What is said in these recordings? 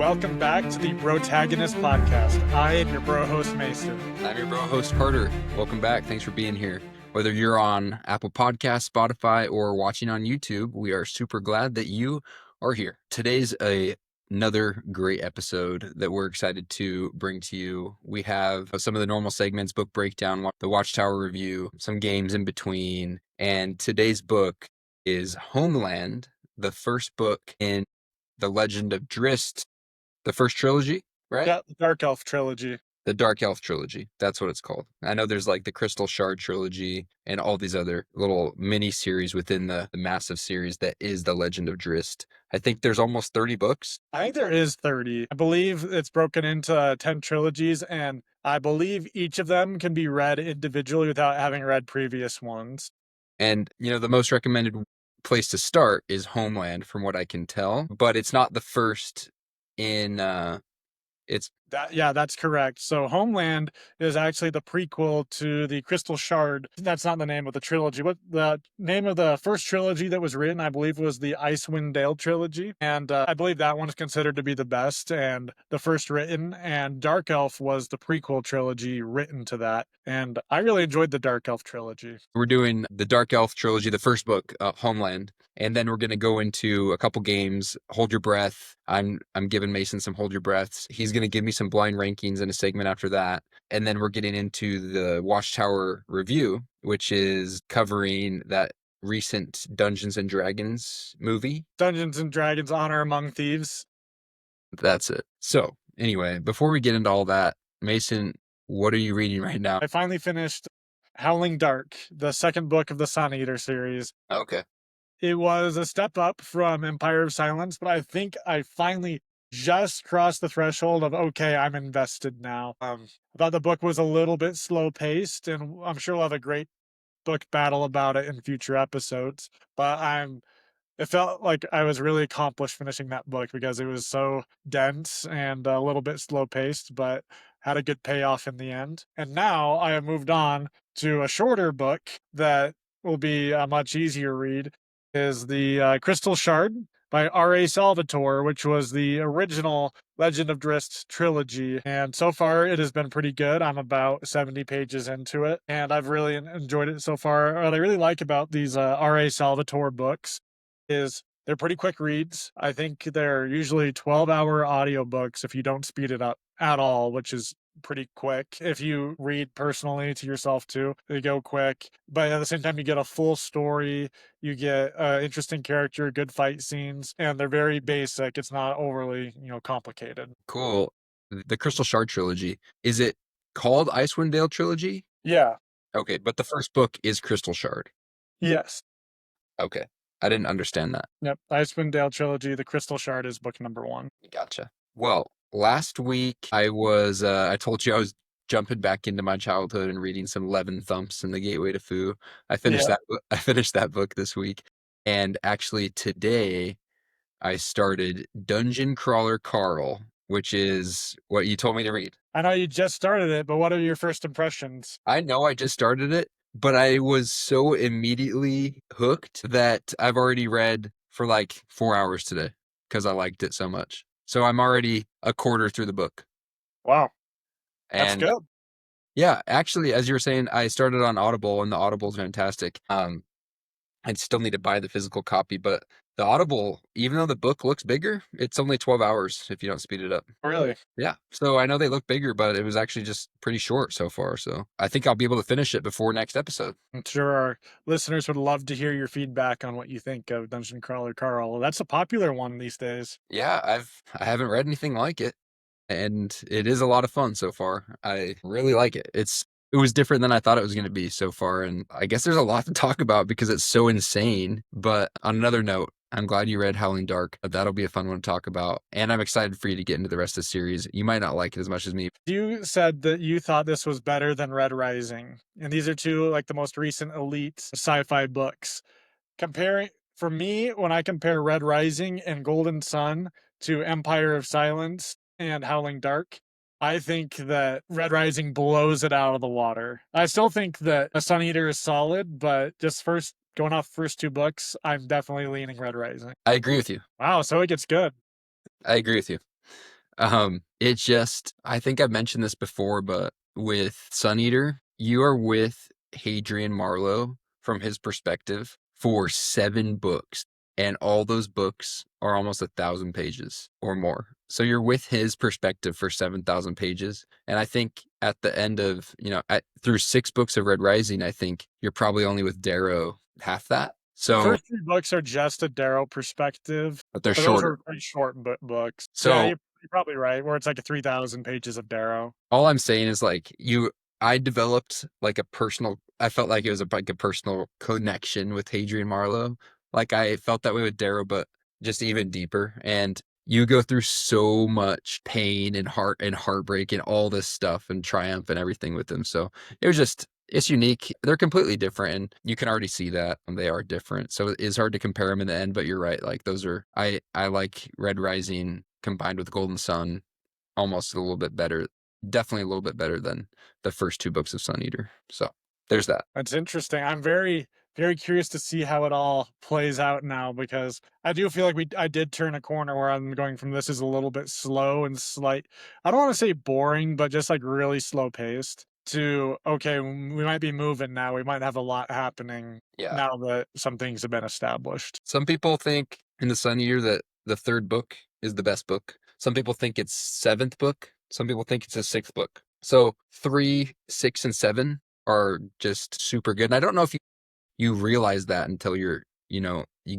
welcome back to the Brotagonists podcast. I am your bro host, Mason. I'm your bro host, Carter. Welcome back. Thanks for being here. Whether you're on Apple Podcasts, Spotify, or watching on YouTube, we are super glad that you are here. Today's another great episode that we're excited to bring to you. We have some of the normal segments, book breakdown, the Watchtower review, some games in between, and today's book is Homeland, the first book in the Legend of Drizzt, the first trilogy, right? Yeah, the Dark Elf trilogy. The Dark Elf trilogy. That's what it's called. I know there's like the Crystal Shard trilogy and all these other little mini series within the massive series that is the Legend of Drizzt. I think there's almost 30 books. I think there is 30. I believe it's broken into 10 trilogies, and I believe each of them can be read individually without having read previous ones. And, the most recommended place to start is Homeland, from what I can tell. But it's not the first in... That's correct. So Homeland is actually the prequel to the Crystal Shard. That's not the name of the trilogy. What the name of the first trilogy that was written, I believe, was the Icewind Dale trilogy. And I believe that one is considered to be the best and the first written. And Dark Elf was the prequel trilogy written to that. And I really enjoyed the Dark Elf trilogy. We're doing the Dark Elf trilogy, the first book, Homeland. And then we're going to go into a couple games. Hold your breath. I'm giving Mason some hold your breaths. He's going to give me some blind rankings in a segment after that. And then we're getting into the Watchtower review, which is covering that recent Dungeons and Dragons movie. Dungeons and Dragons Honor Among Thieves. That's it. So anyway, before we get into all that, Mason, what are you reading right now? I finally finished Howling Dark, the second book of the Sun Eater series. Okay. It was a step up from Empire of Silence, but I think I finally just crossed the threshold of, okay, I'm invested now. I thought the book was a little bit slow paced, and I'm sure we'll have a great book battle about it in future episodes. But it felt like I was really accomplished finishing that book because it was so dense and a little bit slow paced, but had a good payoff in the end. And now I have moved on to a shorter book that will be a much easier read. Is the Crystal Shard by R.A. Salvatore, which was the original Legend of Drizzt trilogy. And so far, it has been pretty good. I'm about 70 pages into it, and I've really enjoyed it so far. What I really like about these R.A. Salvatore books is they're pretty quick reads. I think they're usually 12-hour audiobooks if you don't speed it up at all, which is pretty quick. If you read personally to yourself too, they go quick. But at the same time, you get a full story. You get interesting character, good fight scenes, and they're very basic. It's not overly, complicated. Cool. The Crystal Shard trilogy, is it called Icewind Dale trilogy? Yeah. Okay, but the first book is Crystal Shard. Yes. Okay. I didn't understand that. Yep. Icewind Dale trilogy. The Crystal Shard is book number 1. Gotcha. Well, last week I told you I was jumping back into my childhood and reading some Levin Thumps and the Gateway to Fu. I finished that book this week. And actually today I started Dungeon Crawler Carl, which is what you told me to read. I know you just started it, but what are your first impressions? I know I just started it, but I was so immediately hooked that I've already read for like 4 hours today because I liked it so much. So I'm already a quarter through the book. Wow. That's And good. yeah, actually, as you were saying, I started on Audible and the Audible is fantastic. I still need to buy the physical copy, but the Audible, even though the book looks bigger, it's only 12 hours if you don't speed it up. Really? Yeah. So I know they look bigger, but it was actually just pretty short so far. So I think I'll be able to finish it before next episode. I'm sure our listeners would love to hear your feedback on what you think of Dungeon Crawler Carl. That's a popular one these days. Yeah, I haven't read anything like it, and it is a lot of fun so far. I really like it. It was different than I thought it was going to be so far, and I guess there's a lot to talk about because it's so insane. But on another note, I'm glad you read Howling Dark. That'll be a fun one to talk about, and I'm excited for you to get into the rest of the series. You might not like it as much as me. You said that you thought this was better than Red Rising, and these are two like the most recent elite sci-fi books. For me, when I compare Red Rising and Golden Sun to Empire of Silence and Howling Dark, I think that Red Rising blows it out of the water. I still think that A Sun Eater is solid, but just going off first 2 books, I'm definitely leaning Red Rising. I agree with you. Wow, so it gets good. I agree with you. It just, I think I've mentioned this before, but with Sun Eater, you are with Hadrian Marlowe from his perspective for 7 books, and all those books are almost 1,000 pages or more. So you're with his perspective for 7,000 pages. And I think at the end of, through 6 books of Red Rising, I think you're probably only with Darrow half that. The So, first 3 books are just a Darrow perspective, but they're but those shorter. are pretty short books. Yeah, So you're probably right, where it's like 3,000 pages of Darrow. all I'm saying is like I developed like I felt like it was like a personal connection with Hadrian Marlowe. Like I felt that way with Darrow, but just even deeper. And you go through so much pain and heartbreak and all this stuff and triumph and everything with them. So it's unique. They're completely different, and you can already see that they are different. So it's hard to compare them in the end, but you're right. Like I like Red Rising combined with Golden Sun almost a little bit better, definitely a little bit better than the first 2 books of Sun Eater. So there's that. That's interesting. I'm very, very curious to see how it all plays out now, because I do feel like I did turn a corner where I'm going from this is a little bit slow and I don't want to say boring, but just like really slow paced to, okay, we might be moving now. We might have a lot happening Yeah. now that some things have been established. Some people think in the Sun Eater that the 3rd book is the best book. Some people think it's 7th book. Some people think it's a 6th book. So 3, 6, and 7 are just super good. And I don't know if you realize that until you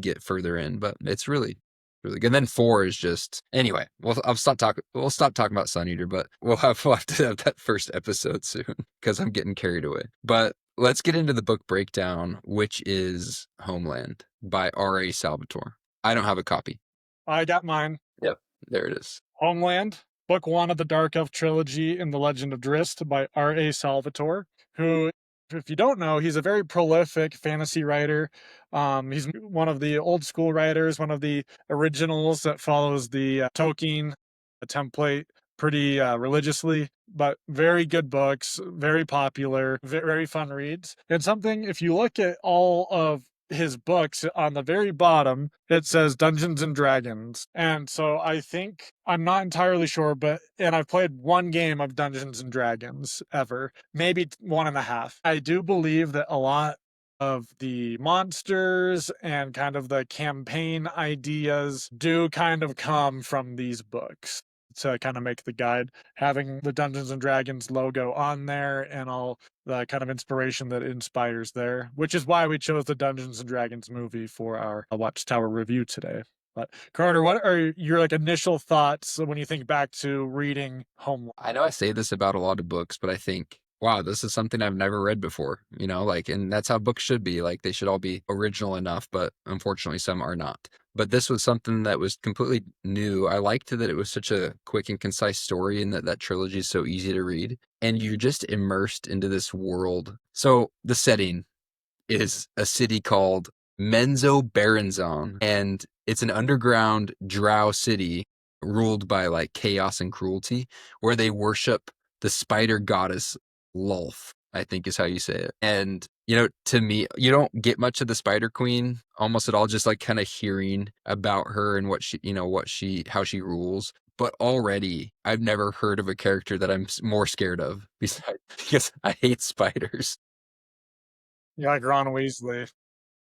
get further in, but it's really, really good. And then 4 is just, anyway, we'll stop talking about Sun Eater, but we'll have to have that first episode soon because I'm getting carried away. But let's get into the book breakdown, which is Homeland by R.A. Salvatore. I don't have a copy. I got mine. Yep. There it is. Homeland, Book 1 of the Dark Elf trilogy in the Legend of Drizzt by R.A. Salvatore, who, if you don't know, he's a very prolific fantasy writer. He's one of the old school writers, one of the originals that follows the Tolkien template pretty religiously, but very good books, very popular, very fun reads. And something, if you look at all of his books, on the very bottom it says Dungeons and Dragons. And so I think, I'm not entirely sure, but and I've played one game of Dungeons and Dragons ever, maybe one and a half. I do believe that a lot of the monsters and kind of the campaign ideas do kind of come from these books, to kind of make the guide, having the Dungeons and Dragons logo on there and all the kind of inspiration that inspires there, which is why we chose the Dungeons and Dragons movie for our Watchtower review today. But Carter, what are your like initial thoughts when you think back to reading Homeland? I know I say this about a lot of books, but I think, wow, this is something I've never read before, like, and that's how books should be. Like, they should all be original enough, but unfortunately, some are not. But this was something that was completely new. I liked that it was such a quick and concise story, and that trilogy is so easy to read. And you're just immersed into this world. So the setting is a city called Menzoberranzan, and it's an underground drow city ruled by like chaos and cruelty, where they worship the spider goddess Lolth, I think is how you say it. And to me, you don't get much of the Spider Queen almost at all, just like kind of hearing about her and how she rules. But already, I've never heard of a character that I'm more scared of, besides because I hate spiders. You like Ron Weasley?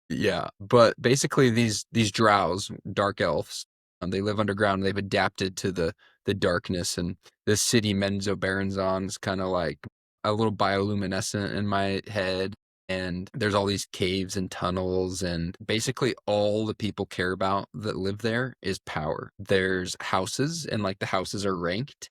Yeah, but basically these drows, dark elves, they live underground. They've adapted to the darkness, and this city Menzoberranzan is kind of like a little bioluminescent in my head. And there's all these caves and tunnels, and basically all the people care about that live there is power. There's houses, and like the houses are ranked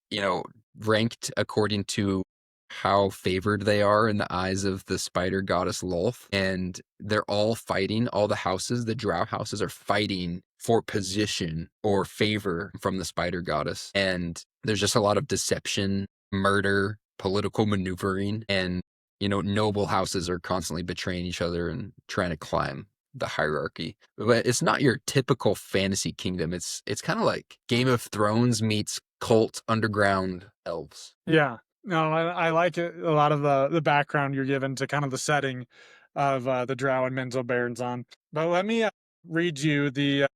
according to how favored they are in the eyes of the spider goddess Lolth. And they're all fighting, all the houses, the drow houses are fighting for position or favor from the spider goddess. And there's just a lot of deception, murder, political maneuvering, and noble houses are constantly betraying each other and trying to climb the hierarchy. But it's not your typical fantasy kingdom. It's kind of like Game of Thrones meets cult underground elves. Yeah. No, I like it, a lot of the background you're given to kind of the setting of the Drow and Menzoberranzan. But let me read you the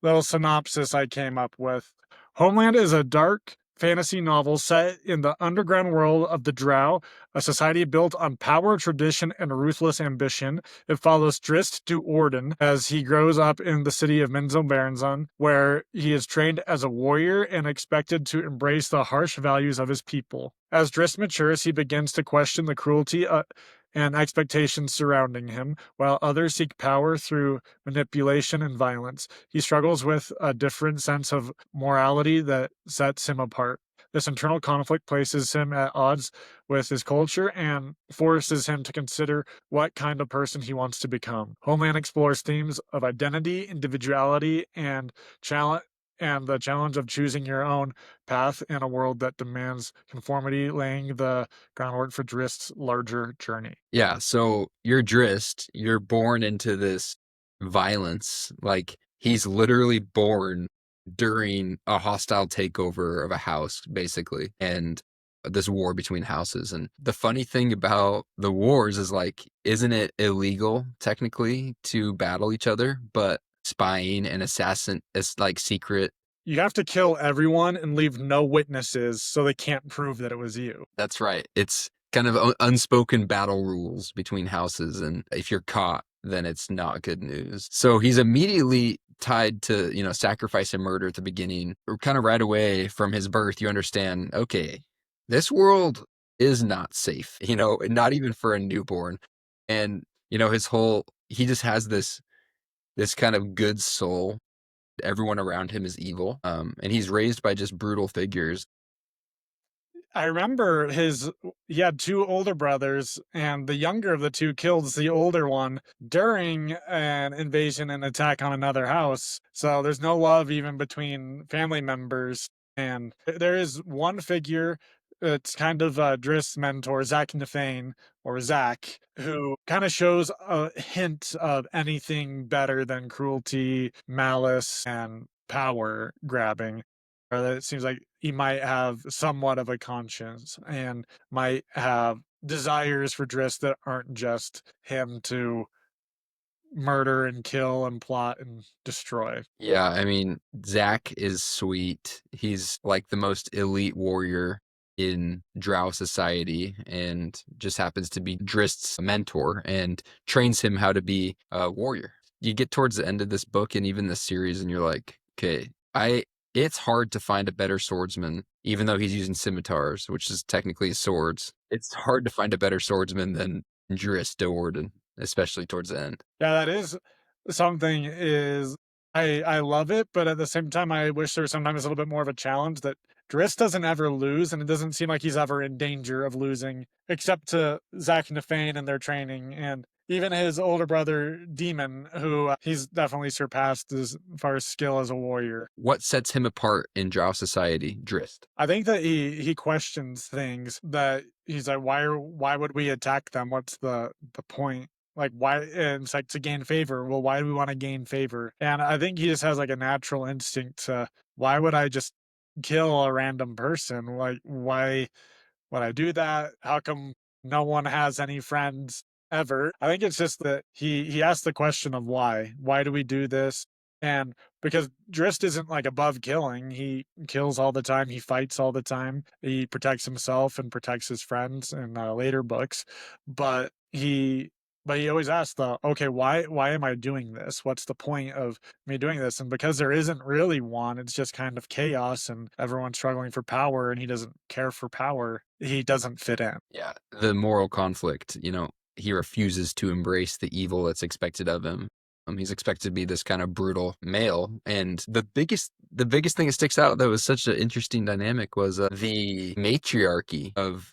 little synopsis I came up with. Homeland is a dark, fantasy novel set in the underground world of the Drow, a society built on power, tradition, and ruthless ambition. It follows Drist to Orden as he grows up in the city of Menzoberranzan, where he is trained as a warrior and expected to embrace the harsh values of his people. As Drist matures, he begins to question the cruelty and expectations surrounding him, while others seek power through manipulation and violence. He struggles with a different sense of morality that sets him apart. This internal conflict places him at odds with his culture and forces him to consider what kind of person he wants to become. Homeland explores themes of identity, individuality, challenge and the challenge of choosing your own path in a world that demands conformity, laying the groundwork for Drist's larger journey. Yeah, so you're Drist, you're born into this violence. Like, he's literally born during a hostile takeover of a house, basically, and this war between houses. And the funny thing about the wars is, like, isn't it illegal technically to battle each other? But spying and assassin is like secret. You have to kill everyone and leave no witnesses so they can't prove that it was you. That's right. It's kind of unspoken battle rules between houses, and if you're caught, then it's not good news. So he's immediately tied to, sacrifice and murder at the beginning. Or kind of right away from his birth, you understand, okay, this world is not safe, not even for a newborn. And, he just has this kind of good soul. Everyone around him is evil. And he's raised by just brutal figures. I remember he had two older brothers, and the younger of the two kills the older one during an invasion and attack on another house. So there's no love even between family members. And there is one figure, it's kind of Drist's mentor, Zach Nefane, or Zach, who kind of shows a hint of anything better than cruelty, malice, and power grabbing. Or that it seems like he might have somewhat of a conscience and might have desires for Driss that aren't just him to murder and kill and plot and destroy. Yeah, I mean, Zach is sweet. He's like the most elite warrior in Drow society and just happens to be Drist's mentor and trains him how to be a warrior. You get towards the end of this book and even this series, and you're like, okay, it's hard to find a better swordsman, even though he's using scimitars, which is technically swords. It's hard to find a better swordsman than Drist Do'Urden, especially towards the end. Yeah, that is something is I love it, but at the same time I wish there was sometimes a little bit more of a challenge that Driss doesn't ever lose, and it doesn't seem like he's ever in danger of losing, except to Zach Nefane and their training, and even his older brother Demon, who he's definitely surpassed as far as skill as a warrior. What sets him apart in Drow society? Drist. I think that he questions things that he's like, why would we attack them? What's the point? Like why? And it's like to gain favor. Well, why do we want to gain favor? And I think he just has like a natural instinct to why would I just kill a random person? Like why would I do that? How come no one has any friends ever? I think it's just that he asked the question of why. Why do we do this? And because Drist isn't like above killing, he kills all the time, he fights all the time, he protects himself and protects his friends in later books, but he always asks the okay, why am I doing this? What's the point of me doing this? And because there isn't really one, it's just kind of chaos and everyone's struggling for power and he doesn't care for power, he doesn't fit in. Yeah, the moral conflict, he refuses to embrace the evil that's expected of him. He's expected to be this kind of brutal male, and the biggest thing that sticks out that was such an interesting dynamic was the matriarchy of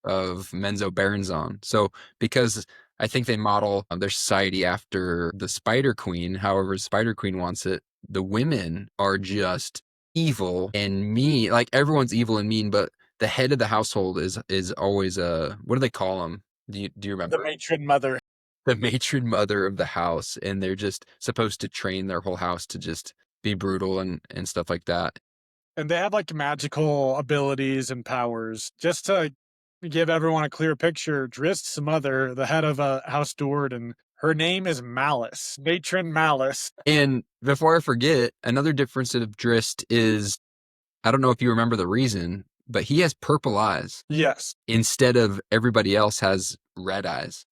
Menzo Berenzon. So because I think they model their society after the Spider Queen, however Spider Queen wants it, the women are just evil and mean. Like everyone's evil and mean, but the head of the household is always a, what do they call them? Do you The remember? matron mother. The matron mother of the house, and they're just supposed to train their whole house to just be brutal and stuff like that. And they have like magical abilities and powers. Just to give everyone a clear picture, Drist's mother, the head of House Do'Urden, her name is Malice, Matron Malice. And before I forget, another difference of Drist is I don't know if you remember the reason, but he has purple eyes Yes. instead of everybody else has red eyes.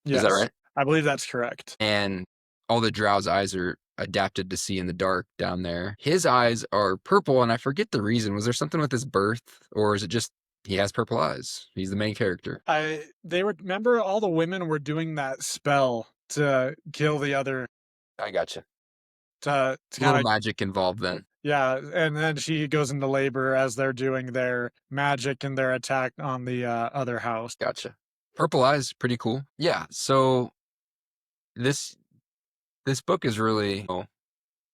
Is that Yes. right? I believe that's correct. And all the drow's eyes are adapted to see in the dark down there. His eyes are purple, and I forget the reason. Was there something with his birth, or is it just he has purple eyes? He's the main character. They were, remember all the women were doing that spell to kill the other, I gotcha. to A little kind of, magic involved then. yeah, and then she goes into labor as they're doing their magic and their attack on the other house. Gotcha. Purple eyes, pretty cool. Yeah. So this this book is really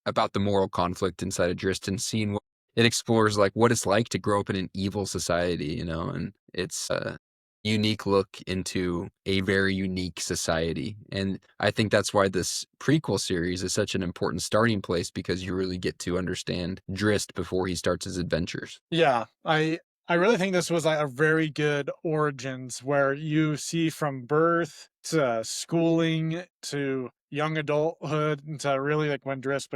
about the moral conflict inside of Dristan, seeing what it explores, like what it's like to grow up in an evil society, and it's a unique look into a very unique society. And I think that's why this prequel series is such an important starting place, because you really get to understand Drist before he starts his adventures. Yeah, I really think this was like a very good origins where you see from birth to schooling to young adulthood to really like when Driss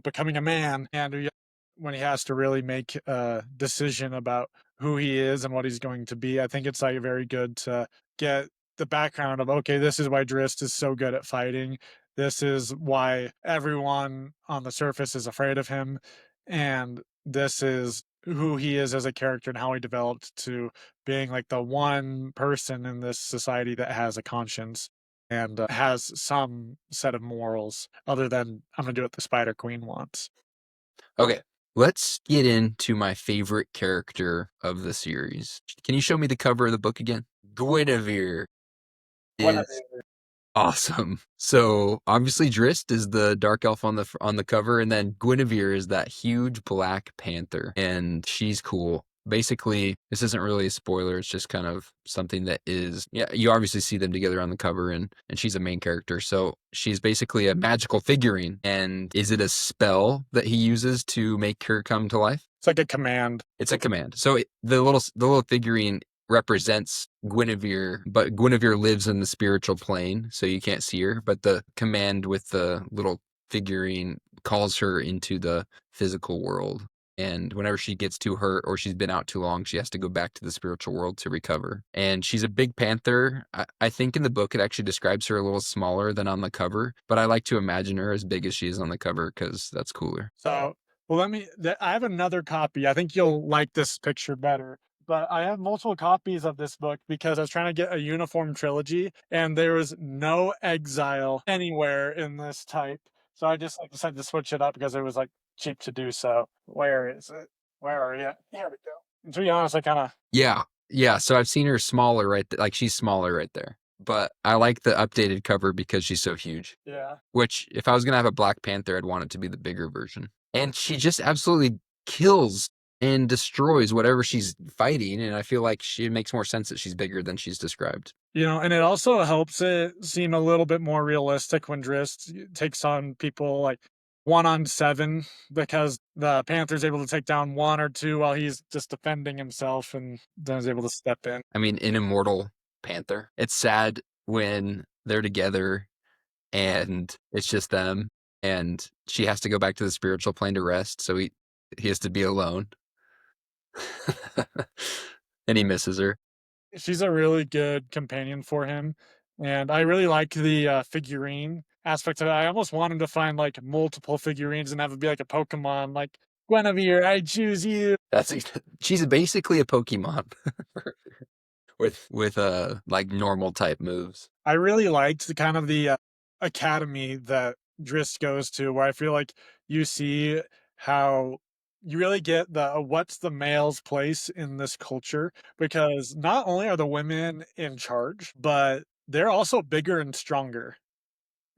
becoming a man, and when he has to really make a decision about who he is and what he's going to be. I think it's like very good to get the background of, okay, this is why Drist is so good at fighting. This is why everyone on the surface is afraid of him. And this is who he is as a character and how he developed to being like the one person in this society that has a conscience and has some set of morals other than I'm gonna do what the Spider Queen wants. Okay, let's get into my favorite character of the series. Can you show me the cover of the book again? Guinevere is awesome. So obviously Drist is the dark elf on the cover, and then Guinevere is that huge black panther, and she's cool. Basically, this isn't really a spoiler. It's just kind of something that is, yeah, you obviously see them together on the cover, and she's a main character. So she's basically a magical figurine. And is it a spell that he uses to make her come to life? It's like a command. It's a command. So the little figurine represents Guinevere, but Guinevere lives in the spiritual plane, so you can't see her. But the command with the little figurine calls her into the physical world. And whenever she gets too hurt or she's been out too long, she has to go back to the spiritual world to recover. And she's a big panther. I think in the book it actually describes her a little smaller than on the cover, but I like to imagine her as big as she is on the cover because that's cooler. So, well, I have another copy. I think you'll like this picture better. But I have multiple copies of this book because I was trying to get a uniform trilogy, and there was no exile anywhere in this type. So I just like decided to switch it up because it was like cheap to do so. Where is it? Where are you? Here we go. And to be honest, I kind of, Yeah. Yeah. So I've seen her smaller like she's smaller right there. But I like the updated cover because she's so huge. yeah. Which, if I was going to have a Black Panther, I'd want it to be the bigger version. And she just absolutely kills and destroys whatever she's fighting. And I feel like it makes more sense that she's bigger than she's described. And it also helps it seem a little bit more realistic when Drist takes on people like 1-on-7 because the Panther's able to take down one or two while he's just defending himself and then is able to step in. I mean, an immortal panther. It's sad when they're together and it's just them, and she has to go back to the spiritual plane to rest, so he has to be alone. And he misses her. She's a really good companion for him. And I really like the figurine aspect of it. I almost want him to find like multiple figurines and have it be like a Pokemon, like Guinevere, I choose you. That's she's basically a Pokemon with like normal type moves. I really liked the kind of the academy that Drist goes to, where I feel like you see how you really get the what's the male's place in this culture, because not only are the women in charge, but they're also bigger and stronger.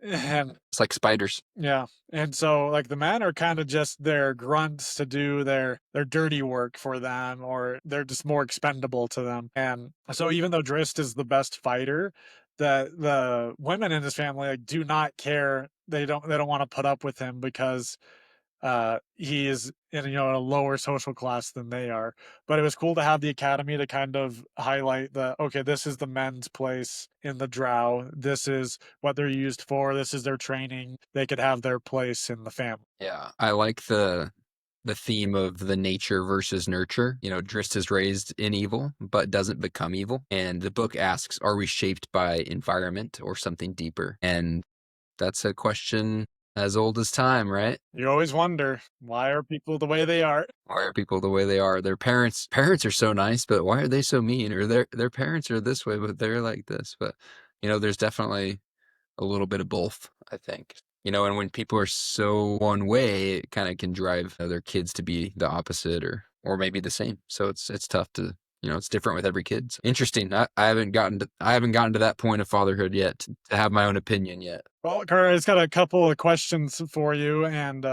And It's like spiders. yeah, and so like the men are kind of just their grunts to do their dirty work for them, or they're just more expendable to them. And so even though Drist is the best fighter, the women in his family like do not care. They don't want to put up with him because he is in a lower social class than they are. But it was cool to have the academy to kind of highlight the, okay, this is the men's place in the drow, this is what they're used for, this is their training, they could have their place in the family. Yeah, I like the theme of the nature versus nurture. You know, Drist is raised in evil, but doesn't become evil. And the book asks, are we shaped by environment or something deeper? And that's a question as old as time, right? You always wonder, why are people the way they are? Why are people the way they are? Their parents are so nice, but why are they so mean? Or their parents are this way, but they're like this. But you know, there's definitely a little bit of both, I think. You know, and when people are so one way, it kind of can drive their kids to be the opposite or maybe the same. So it's tough to, you know, it's different with every kid. So, interesting. I haven't gotten to that point of fatherhood yet to have my own opinion yet. Well, Carter, I just got a couple of questions for you and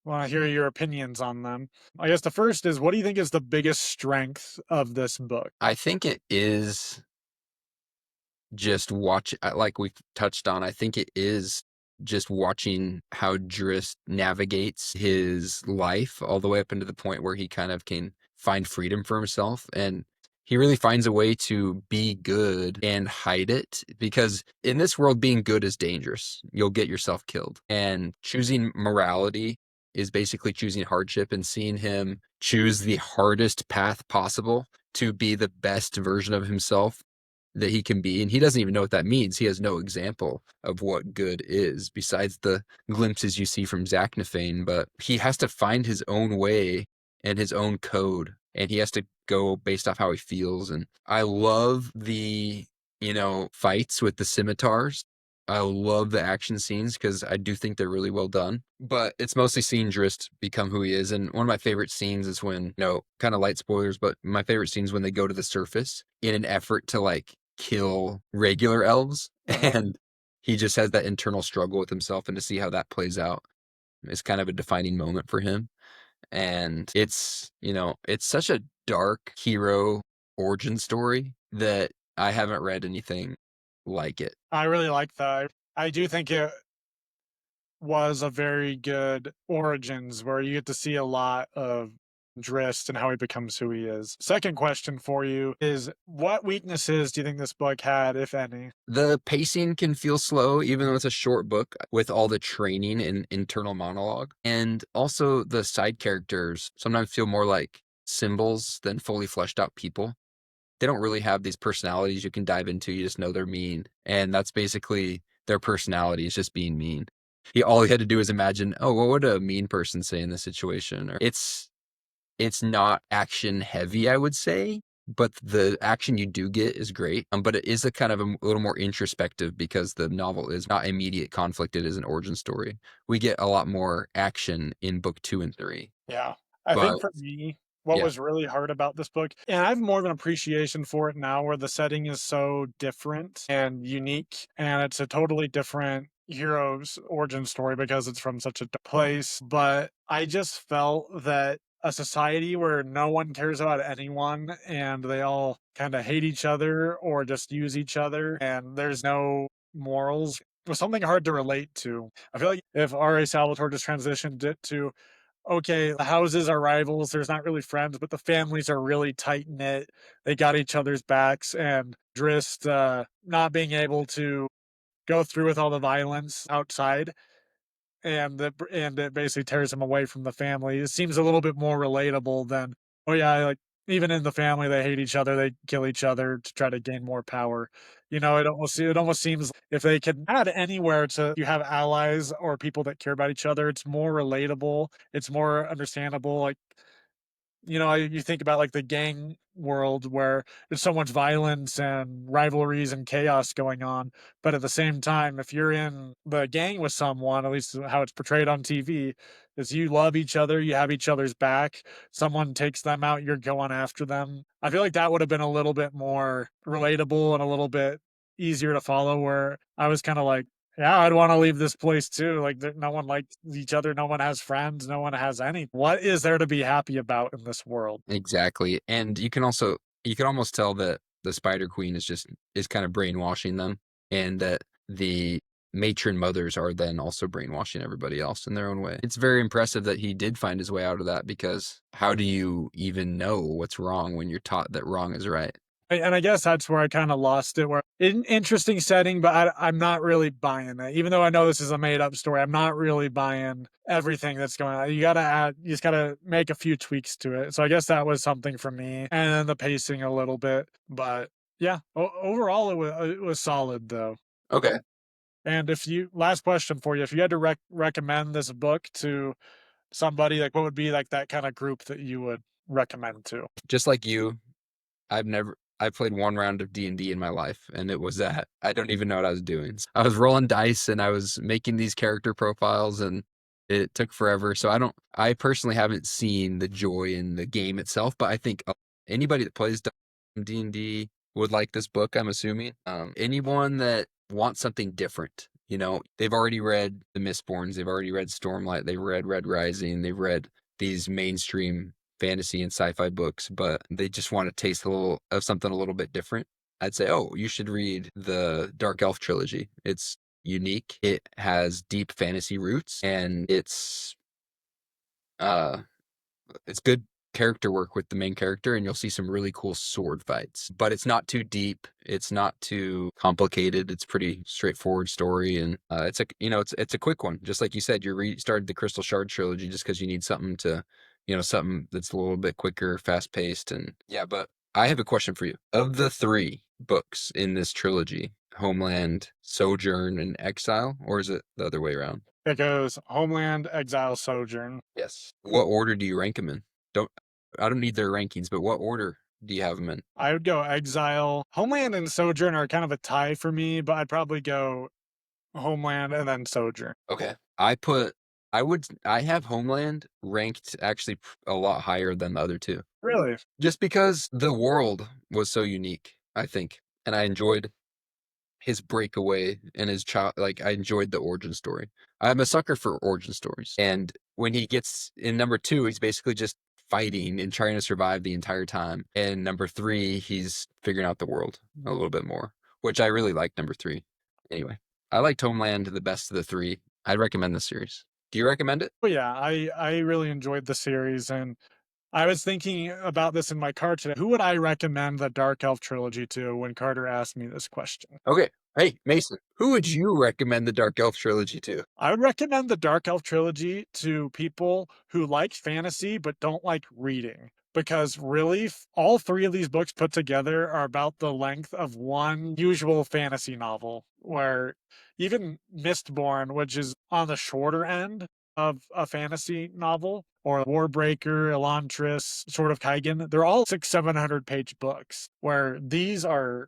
want to hear your opinions on them. I guess the first is, what do you think is the biggest strength of this book? I think it is just watch like we've touched on, I think it is just watching how Drist navigates his life all the way up into the point where he kind of can find freedom for himself. And he really finds a way to be good and hide it, because in this world, being good is dangerous. You'll get yourself killed. And choosing morality is basically choosing hardship, and seeing him choose the hardest path possible to be the best version of himself that he can be. And he doesn't even know what that means. He has no example of what good is besides the glimpses you see from Zaknafane, but he has to find his own way and his own code, and he has to go based off how he feels. And I love the, you know, fights with the scimitars. I love the action scenes because I do think they're really well done, but it's mostly seeing Drist become who he is. And one of my favorite scenes is when, you know, kind of light spoilers, but my favorite scenes when they go to the surface in an effort to like kill regular elves. Uh-huh. And he just has that internal struggle with himself, and to see how that plays out is kind of a defining moment for him. And it's, you know, it's such a dark hero origin story that I haven't read anything like it. I really like that. I do think it was a very good origins where you get to see a lot of Drist and how he becomes who he is. Second question for you is, what weaknesses do you think this book had, if any? The pacing can feel slow, even though it's a short book with all the training and internal monologue. And also, the side characters sometimes feel more like symbols than fully fleshed out people. They don't really have these personalities you can dive into. You just know they're mean. And that's basically their personality, is just being mean. All he had to do is imagine, oh, what would a mean person say in this situation? Or it's not action heavy, I would say, but the action you do get is great. But it is a kind of a little more introspective, because the novel is not immediate conflict. It is an origin story. We get a lot more action in book 2 and 3. Yeah. I But think for me, what yeah, was really hard about this book, and I have more of an appreciation for it now where the setting is so different and unique, and it's a totally different hero's origin story because it's from such a place. But I just felt that a society where no one cares about anyone and they all kind of hate each other or just use each other and there's no morals was something hard to relate to. I feel like if R.A. Salvatore just transitioned it to, okay, the houses are rivals. There's not really friends, but the families are really tight knit. They got each other's backs. And Drist not being able to go through with all the violence outside, and it basically tears him away from the family. It seems a little bit more relatable than, oh yeah, like even in the family they hate each other, they kill each other to try to gain more power. You know, it almost seems if they could add anywhere to you have allies or people that care about each other, it's more relatable, it's more understandable. Like, you know, you think about like the gang world where there's so much violence and rivalries and chaos going on. But at the same time, if you're in the gang with someone, at least how it's portrayed on TV, is you love each other, you have each other's back. Someone takes them out, you're going after them. I feel like that would have been a little bit more relatable and a little bit easier to follow, where I was kind of like, yeah, I'd want to leave this place too. Like, no one likes each other. No one has friends. No one has any. What is there to be happy about in this world? exactly. And you can almost tell that the Spider Queen is kind of brainwashing them, and that the matron mothers are then also brainwashing everybody else in their own way. It's very impressive that he did find his way out of that, because how do you even know what's wrong when you're taught that wrong is right? And I guess that's where I kinda lost it, where an interesting setting, but I'm not really buying it. Even though I know this is a made up story, I'm not really buying everything that's going on. You just gotta make a few tweaks to it. So I guess that was something for me, and then the pacing a little bit, but yeah, overall, it was solid, though. Okay. And if you last question for you, if you had to recommend this book to somebody, like, what would be, like, that kinda group that you would recommend to? Just like you, I played one round of D&D in my life, and it was that. I don't even know what I was doing. I was rolling dice and I was making these character profiles, and it took forever. So I personally haven't seen the joy in the game itself, but I think anybody that plays D&D would like this book, I'm assuming. Anyone that wants something different, they've already read The Mistborns, they've already read Stormlight, they've read Red Rising, they've read these mainstream fantasy and sci-fi books, but they just want to taste a little of something a little bit different. I'd say, oh, you should read the Dark Elf trilogy. It's unique. It has deep fantasy roots, and uh it's good character work with the main character, and you'll see some really cool sword fights. But it's not too deep. It's not too complicated. It's pretty straightforward story, and it's a quick one. Just like you said, you restarted the Crystal Shard trilogy just because you need something that's a little bit quicker, fast paced, and yeah. But I have a question for you. Of the three books in this trilogy, Homeland, Sojourn, and Exile, or is it the other way around? It goes Homeland, Exile, Sojourn. Yes. What order do you rank them in? Don't I don't need their rankings, but what order do you have them in? I would go Exile. Homeland and Sojourn are kind of a tie for me, but I'd probably go Homeland and then Sojourn. Okay. I have Homeland ranked actually a lot higher than the other two. Really? Just because the world was so unique, I think. And I enjoyed his breakaway and his child. Like, I enjoyed the origin story. I'm a sucker for origin stories. And when he gets in number two, he's basically just fighting and trying to survive the entire time. And number three, he's figuring out the world a little bit more, which I really like number three. Anyway, I liked Homeland the best of the three. I'd recommend the series. Do you recommend it? But yeah, I really enjoyed the series, and I was thinking about this in my car today. Who would I recommend the Dark Elf trilogy to when Carter asked me this question? Okay. Hey, Mason, who would you recommend the Dark Elf trilogy to? I would recommend the Dark Elf trilogy to people who like fantasy but don't like reading. Because really, all three of these books put together are about the length of one usual fantasy novel, where even Mistborn, which is on the shorter end of a fantasy novel, or Warbreaker, Elantris, Sword of Kaigen, they're all 700 page books, where these are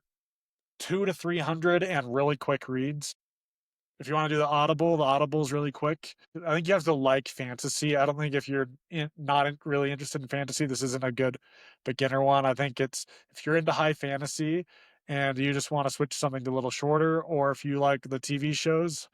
200 to 300 and really quick reads. If you want to do the Audible is really quick. I think you have to like fantasy. I don't think if you're really interested in fantasy, this isn't a good beginner one. I think it's if you're into high fantasy and you just want to switch to something a little shorter, or if you like the TV shows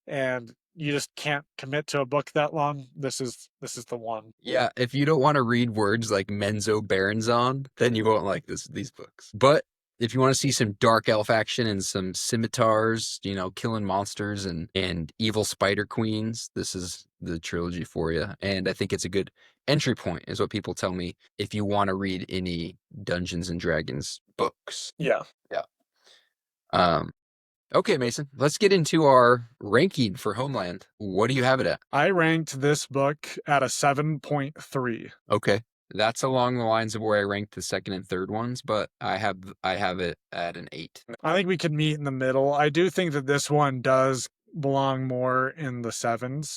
and you just can't commit to a book that long, this is the one. Yeah, if you don't want to read words like Menzo Baronzon, then you won't like these books. But if you want to see some dark elf action and some scimitars, killing monsters and evil spider queens, this is the trilogy for you. And I think it's a good entry point, is what people tell me, if you want to read any Dungeons and Dragons books. Yeah. Yeah. Um, okay, Mason, let's get into our ranking for Homeland. What do you have it at? I ranked this book at a 7.3. Okay. That's along the lines of where I ranked the second and third ones, but I have it at an 8. I think we could meet in the middle. I do think that this one does belong more in the sevens.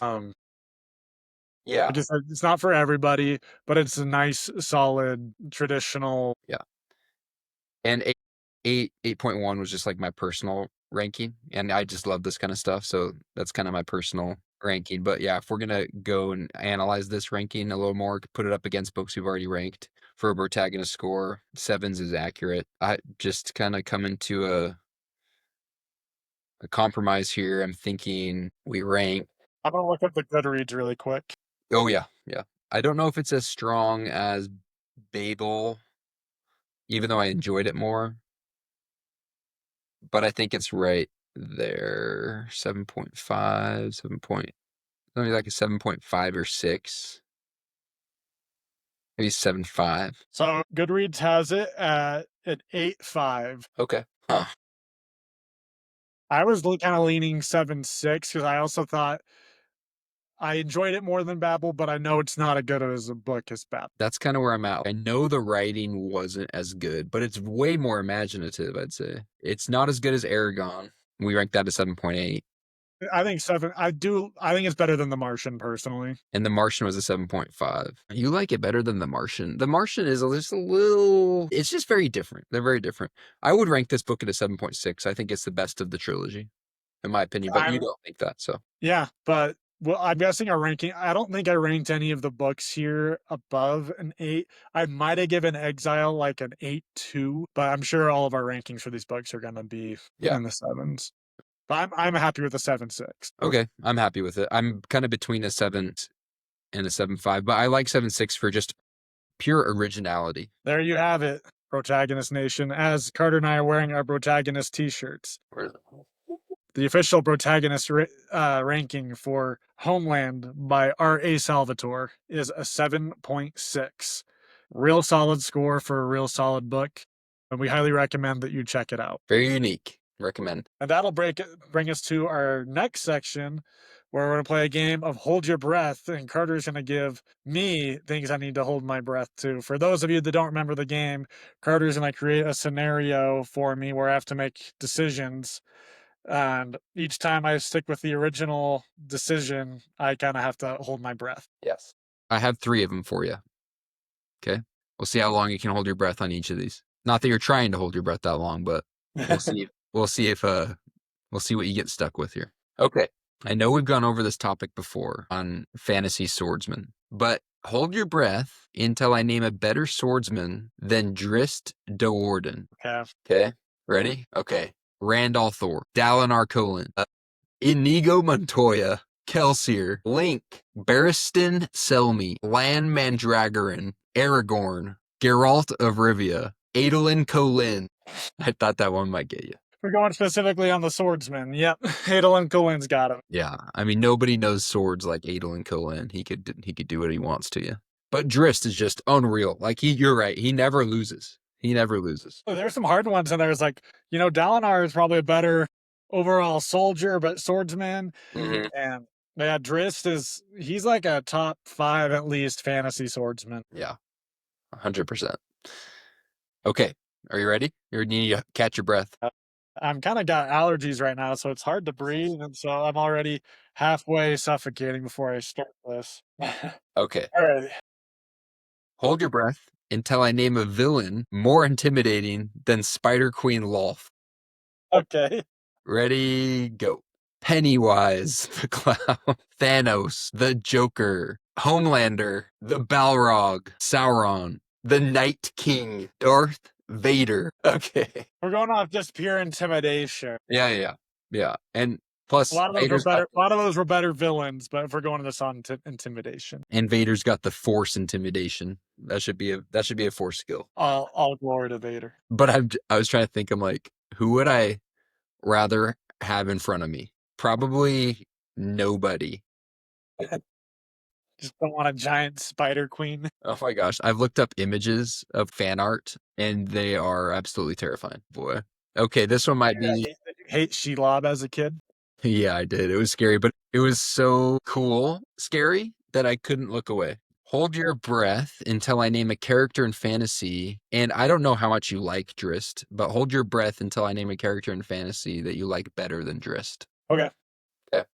Yeah. It's not for everybody, but it's a nice, solid, traditional. Yeah. And 8.1 was just like my personal ranking, and I just love this kind of stuff, so that's kind of my personal ranking. But yeah, if we're gonna go and analyze this ranking a little more, put it up against books we've already ranked for a protagonist score, sevens is accurate. I just kind of come into a compromise here. I'm thinking we rank. I'm gonna look up the Goodreads really quick. Oh yeah, yeah. I don't know if it's as strong as Babel, even though I enjoyed it more, but I think it's right there. 7.5, 7 point, something like a 7.5 or 6. Maybe 7.5. So Goodreads has it at an 8.5. Okay. Huh. I was kind of leaning 7.6 because I also thought I enjoyed it more than Babel, but I know it's not as good as a book as Babel. That's kind of where I'm at. I know the writing wasn't as good, but it's way more imaginative, I'd say. It's not as good as Aragon. We ranked that at 7.8. I think seven. I think it's better than The Martian personally. And The Martian was a 7.5. You like it better than The Martian. The Martian is just a little, it's just very different. They're very different. I would rank this book at a 7.6. I think it's the best of the trilogy, in my opinion, but you I'm don't think that. So, Yeah, but well, I'm guessing our ranking. I don't think I ranked any of the books here above an 8. I might have given Exile like an 8.2, but I'm sure all of our rankings for these books are gonna be yeah. in the sevens. But I'm happy with the 7.6. Okay. I'm happy with it. I'm kind of between a 7 and a 7.5, but I like 7.6 for just pure originality. There you have it, Protagonist Nation. As Carter and I are wearing our Protagonist T-shirts, the official Protagonist ranking for Homeland by R.A. Salvatore is a 7.6. Real solid score for a real solid book, and we highly recommend that you check it out. Very unique. Recommend. And that'll bring us to our next section where we're going to play a game of Hold Your Breath, and Carter's going to give me things I need to hold my breath to. For those of you that don't remember the game, Carter's going to create a scenario for me where I have to make decisions. And each time I stick with the original decision, I kind of have to hold my breath. Yes. I have 3 of them for you. Okay. We'll see how long you can hold your breath on each of these. Not that you're trying to hold your breath that long, but we'll see. We'll see if we'll see what you get stuck with here. Okay. I know we've gone over this topic before on fantasy swordsman, but hold your breath until I name a better swordsman than Drist de Warden. Okay. Okay. Ready? Okay. Randall Thor, Dalinar Kholin, Inigo Montoya, Kelsier, Link, Barristan Selmy, Lan Mandragoran, Aragorn, Geralt of Rivia, Adolin Kholin. I thought that one might get you. We're going specifically on the swordsman. Yep. Adolin Cohen's got him. Yeah, I mean nobody knows swords like Adolin Kholin. He could do what he wants to you. But Drist is just unreal. Like you're right. He never loses. He never loses. There's some hard ones in there. It's like, Dalinar is probably a better overall soldier, but swordsman. Mm-hmm. And yeah, he's like a top 5 at least fantasy swordsman. Yeah, 100%. Okay, are you ready? You need to catch your breath. I'm kind of got allergies right now, so it's hard to breathe. And so I'm already halfway suffocating before I start this. Okay. All right. Hold your breath until I name a villain more intimidating than Spider Queen Lolth. Okay. Ready, go. Pennywise, the clown, Thanos, the Joker, Homelander, the Balrog, Sauron, the Night King, Darth Vader. Okay. We're going off just pure intimidation. Yeah. And plus, A lot of those were better villains, but if we're going to this on intimidation, and Vader's got the Force intimidation. That should be a Force skill. all glory to Vader. But I was trying to think. I'm like, who would I rather have in front of me? Probably nobody. Just don't want a giant spider queen. Oh my gosh. I've looked up images of fan art and they are absolutely terrifying. Boy. Okay, this one might be. Did you hate Shelob as a kid? Yeah, I did. It was scary, but it was so cool, scary that I couldn't look away. Hold your breath until I name a character in fantasy. And I don't know how much you like Drist, but hold your breath until I name a character in fantasy that you like better than Drist. Okay. Okay.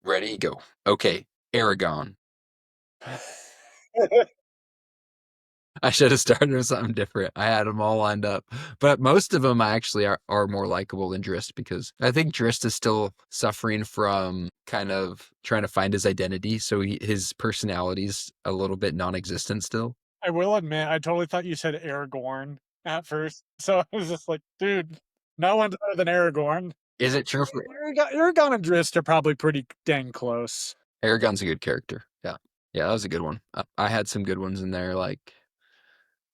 Ready, go. Okay. Aragon. I should have started with something different. I had them all lined up. But most of them actually are more likable than Drist because I think Drist is still suffering from kind of trying to find his identity. So his personality's a little bit non-existent still. I will admit, I totally thought you said Aragorn at first. So I was just like, dude, no one's better than Aragorn. Is it true for Aragon and Drist are probably pretty dang close. Aragon's a good character? Yeah. Yeah, that was a good one. I had some good ones in there like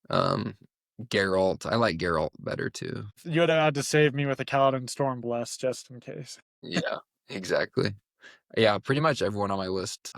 Geralt. I like Geralt better too. You would have had to save me with a Kaladin Stormblessed just in case. Yeah, exactly. Yeah, pretty much everyone on my list.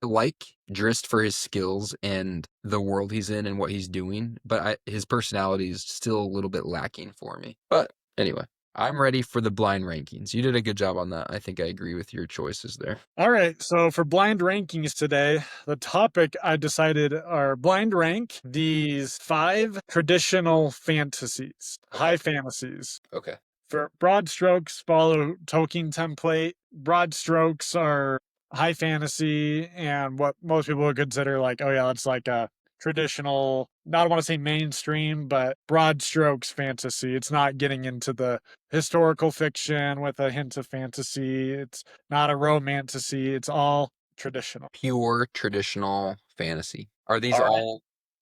like Drist for his skills and the world he's in and what he's doing, but his personality is still a little bit lacking for me. But anyway, I'm ready for the blind rankings. You did a good job on that. I think I agree with your choices there. All right, so for blind rankings today, the topic I decided are blind rank these 5 traditional fantasies, high fantasies. Okay. For broad strokes, follow Tolkien template. Broad strokes are high fantasy and what most people would consider like, oh yeah, that's like a traditional, not want to say mainstream, but broad strokes fantasy. It's not getting into the historical fiction with a hint of fantasy. It's not a romantasy. It's all traditional. Pure traditional fantasy. All right.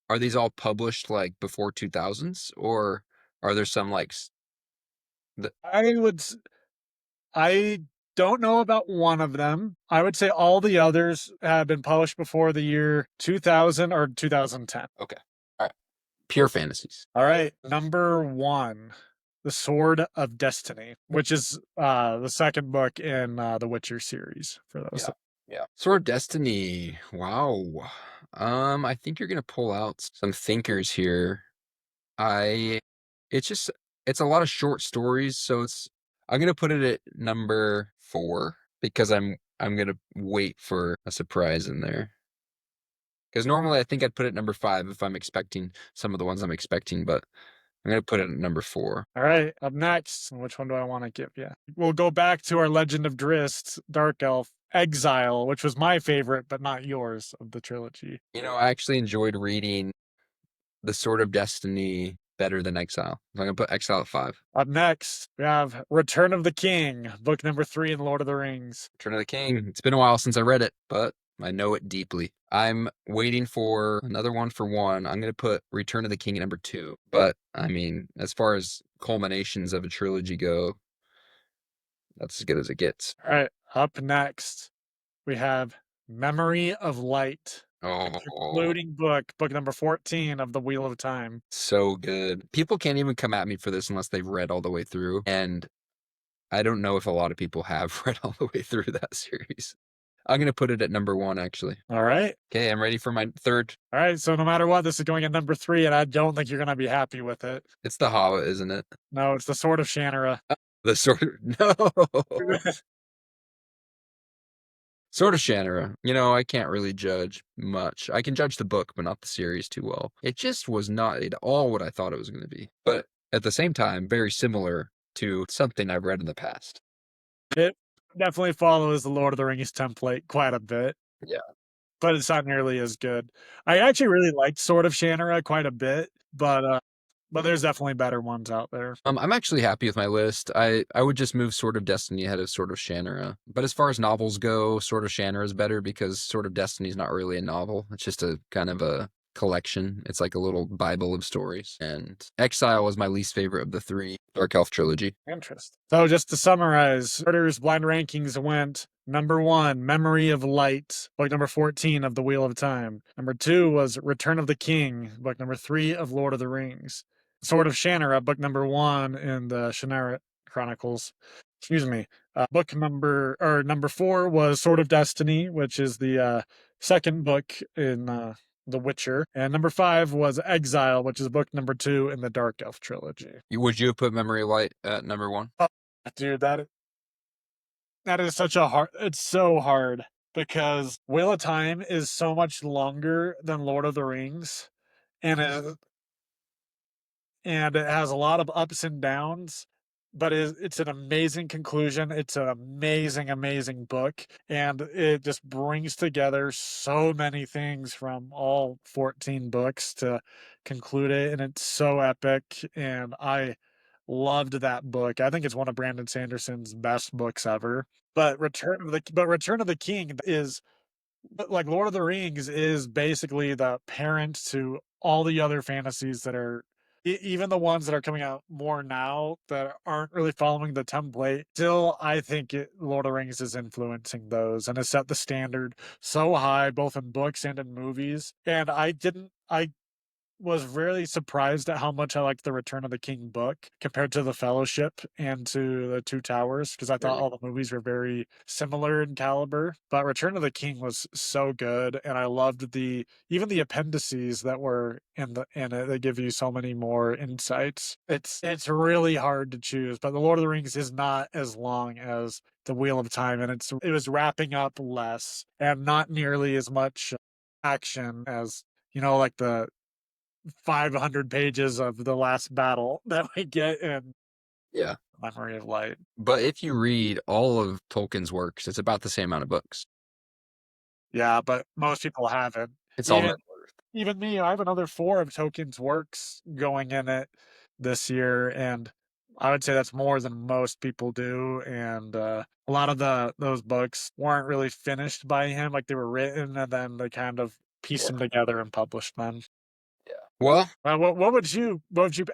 Are these all published like before 2000s, or are there some like the I would I don't know about one of them. I would say all the others have been published before the year 2000 or 2010. okay. All right. Pure fantasies. All right, number 1, The Sword of Destiny, which is the second book in the Witcher series for those. Yeah. Yeah. Sword of Destiny. Wow. I think you're gonna pull out some thinkers here. I it's just it's a lot of short stories, so I'm gonna put it at number 4 because I'm gonna wait for a surprise in there. Because normally I think I'd put it at number 5 if I'm expecting some of the ones I'm expecting, but I'm gonna put it at number 4. All right, up next, which one do I want to give you? We'll go back to our Legend of Drizzt, Dark Elf, Exile, which was my favorite, but not yours of the trilogy. You know, I actually enjoyed reading The Sword of Destiny better than Exile. I'm gonna put Exile at 5. Up next, we have Return of the King, book number 3 in Lord of the Rings. Return of the King. It's been a while since I read it, but I know it deeply. I'm waiting for another one for one. I'm going to put Return of the King at number 2. But I mean, as far as culminations of a trilogy go, that's as good as it gets. All right, up next, we have Memory of Light, the Oh, concluding book, book number 14 of the Wheel of Time. so good. People can't even come at me for this unless they've read all the way through. And I don't know if a lot of people have read all the way through that series. I'm going to put it at number 1, actually. All right. Okay, I'm ready for my third. All right. So no matter what, this is going at number 3, and I don't think you're going to be happy with it. It's The Hobbit, isn't it? No, it's the Sword of Shannara. The Sword. No. Sword of Shannara. You know, I can't really judge much. I can judge the book, but not the series too well. It just was not at all what I thought it was going to be. But at the same time, very similar to something I've read in the past. It definitely follows the Lord of the Rings template quite a bit, Yeah. but it's not nearly as good. I actually really liked Sword of Shannara quite a bit, but there's definitely better ones out there. I'm actually happy with my list. I would just move Sword of Destiny ahead of Sword of Shannara. But as far as novels go, Sword of Shannara is better because Sword of Destiny is not really a novel. It's just a kind of a collection. It's like a little Bible of stories. And Exile was my least favorite of the 3 Dark Elf trilogy. Interesting. So just to summarize, Carter's blind rankings went number 1, Memory of Light, book number 14 of the Wheel of Time. Number 2 was Return of the King, book number 3 of Lord of the Rings. Sword of Shannara, book number 1 in the Shannara Chronicles. Excuse me. Number 4 was Sword of Destiny, which is the second book in The Witcher. And number 5 was Exile, which is book number 2 in the Dark Elf trilogy. Would you have put Memory of Light at number 1? Dude, that is such a hard. It's so hard because Wheel of Time is so much longer than Lord of the Rings, and it has a lot of ups and downs. But it's an amazing conclusion. It's an amazing, amazing book, and it just brings together so many things from all 14 books to conclude it, and it's so epic. And I loved that book. I think it's one of Brandon Sanderson's best books ever. Return of the King is like Lord of the Rings is basically the parent to all the other fantasies that are even the ones that are coming out more now that aren't really following the template. Still, I think Lord of the Rings is influencing those and has set the standard so high, both in books and in movies. And I was really surprised at how much I liked the Return of the King book compared to the Fellowship and to the Two Towers, because I thought Really? all the movies were very similar in caliber. But Return of the King was so good, and I loved the even the appendices that were in it. They give you so many more insights. It's really hard to choose, but The Lord of the Rings is not as long as The Wheel of Time, and it was wrapping up less and not nearly as much action as like the 500 pages of the last battle that we get in Yeah. Memory of Light. But if you read all of Tolkien's works, it's about the same amount of books. Yeah, but most people haven't. It's all Even Middle-earth. even me, I have another 4 of Tolkien's works going in it this year, and I would say that's more than most people do. And a lot of those books weren't really finished by him; like they were written, and then they kind of pieced Yeah. them together and published them. Yeah. Well, What would you? What would you?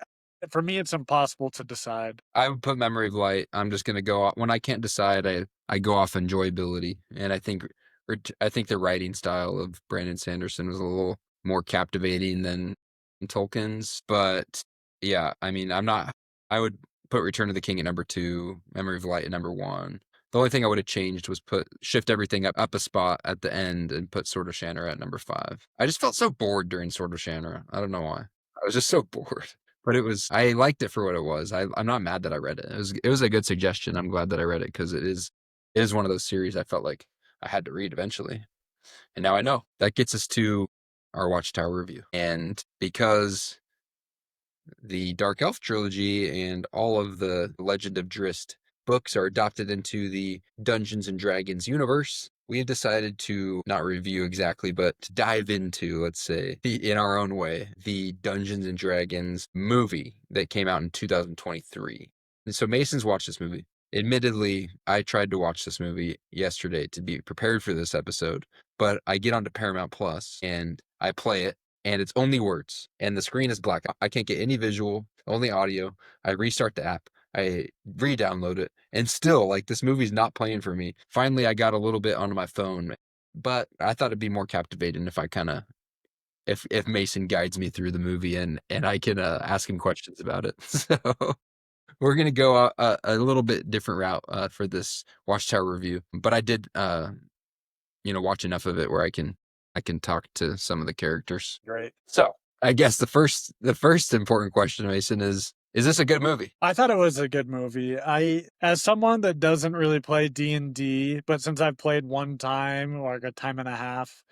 For me, it's impossible to decide. I would put Memory of Light. I'm just gonna go off when I can't decide. I go off enjoyability, and I think the writing style of Brandon Sanderson was a little more captivating than Tolkien's. But yeah, I mean, I'm not. I would put Return of the King at number 2, Memory of Light at number 1. The only thing I would have changed was shift everything up a spot at the end and put Sword of Shannara at number 5. I just felt so bored during Sword of Shannara. I don't know why. I was just so bored. But I liked it for what it was. I'm not mad that I read it. It was a good suggestion. I'm glad that I read it because it is one of those series I felt like I had to read eventually. And now I know. That gets us to our Watchtower review. And because the Dark Elf trilogy and all of the Legend of Drizzt books are adopted into the Dungeons and Dragons universe, we have decided to not review exactly, but to dive into, let's say, in our own way, the Dungeons and Dragons movie that came out in 2023. And so Mason's watched this movie. Admittedly, I tried to watch this movie yesterday to be prepared for this episode, but I get onto Paramount Plus and I play it and it's only words and the screen is black. I can't get any visual, only audio. I restart the app. I re-download it and still like this movie's not playing for me. Finally, I got a little bit onto my phone, but I thought it'd be more captivating if I kind of if Mason guides me through the movie and I can ask him questions about it. So we're gonna go a little bit different route for this Watchtower review, but I did watch enough of it where I can talk to some of the characters. Great. So I guess the first important question, Mason, is this a good movie? I thought it was a good movie. As someone that doesn't really play D&D, but since I've played one time or like a time and a half,